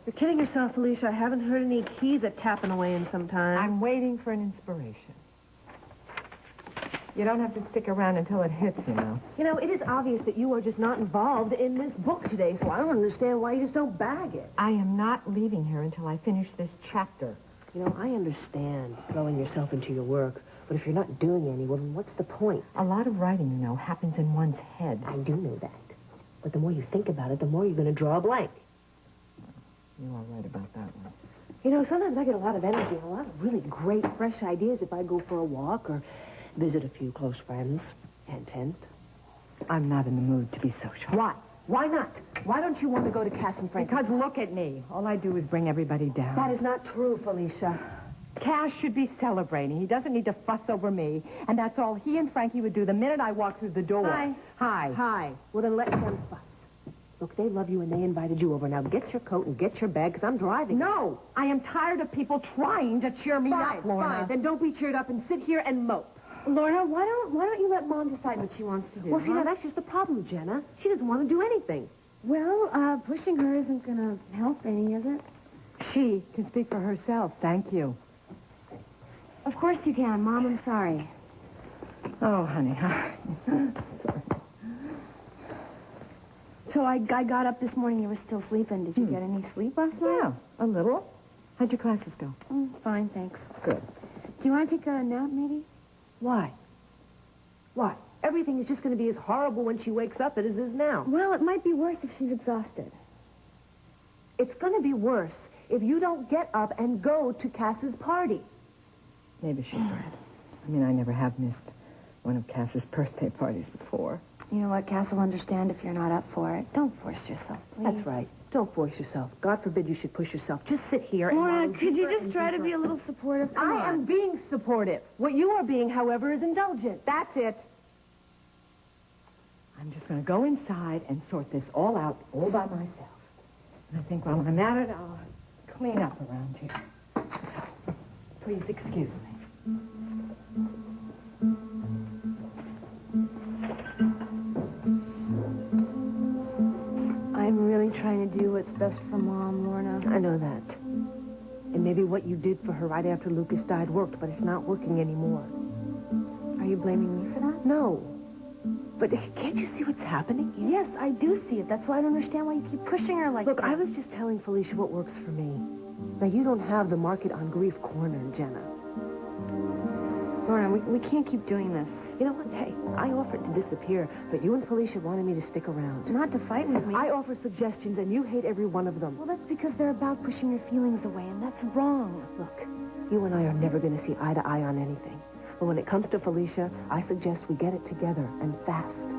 You're kidding yourself, Felicia. I haven't heard any keys tapping away in some time. I'm waiting for an inspiration. You don't have to stick around until it hits, you know. You know, it is obvious that you are just not involved in this book today, so I don't understand why you just don't bag it. I am not leaving here until I finish this chapter. You know, I understand throwing yourself into your work, but if you're not doing any, well, then what's the point? A lot of writing, you know, happens in one's head. I do know that. But the more you think about it, the more you're going to draw a blank. You are right about that one. You know, sometimes I get a lot of energy and a lot of really great, fresh ideas if I go for a walk or visit a few close friends. Hint, hint. I'm not in the mood to be social. Why? Why not? Why don't you want to go to Cass and Frankie? Because look at me. All I do is bring everybody down. That is not true, Felicia. Cass should be celebrating. He doesn't need to fuss over me. And that's all he and Frankie would do the minute I walk through the door. Hi. Hi. Hi. Well, then let them fuss. Look, they love you and they invited you over. Now get your coat and get your bag, because I'm driving. No, I am tired of people trying to cheer me up, Lorna. Fine, then don't be cheered up and sit here and mope. Lorna, why don't you let Mom decide what she wants to do? Well, see, now that's just the problem, Jenna. She doesn't want to do anything. Well, pushing her isn't going to help any, is it? She can speak for herself. Thank you. Of course you can, Mom. I'm sorry. Oh, honey. So I got up this morning. You were still sleeping. Did you get any sleep last night? Yeah, a little. How'd your classes go? Fine, thanks. Good. Do you want to take a nap, maybe? Why? Why? Everything is just going to be as horrible when she wakes up as it is now. Well, it might be worse if she's exhausted. It's going to be worse if you don't get up and go to Cass's party. Maybe she's right. I mean, I never have missed one of Cass's birthday parties before. You know what? Cass will understand if you're not up for it. Don't force yourself, please. That's right. Don't force yourself. God forbid you should push yourself. Just sit here and... Lorna, could you just try to be a little supportive? Come on. I am being supportive. What you are being, however, is indulgent. That's it. I'm just going to go inside and sort this all out all by myself. And I think while I'm at it, I'll clean up around here. So, please excuse me. I'm really trying to do what's best for Mom, Lorna. I know that. And maybe what you did for her right after Lucas died worked, but it's not working anymore. Are you blaming me for that? No. But can't you see what's happening? Yes, I do see it. That's why I don't understand why you keep pushing her like Look, that. I was just telling Felicia what works for me. Now, you don't have the market on grief cornered, Jenna. Lorna, we can't keep doing this. You know what? Hey, I offered to disappear, but you and Felicia wanted me to stick around. Not to fight with me. I offer suggestions, and you hate every one of them. Well, that's because they're about pushing your feelings away, and that's wrong. Look, you and I are never going to see eye to eye on anything. But when it comes to Felicia, I suggest we get it together, and fast.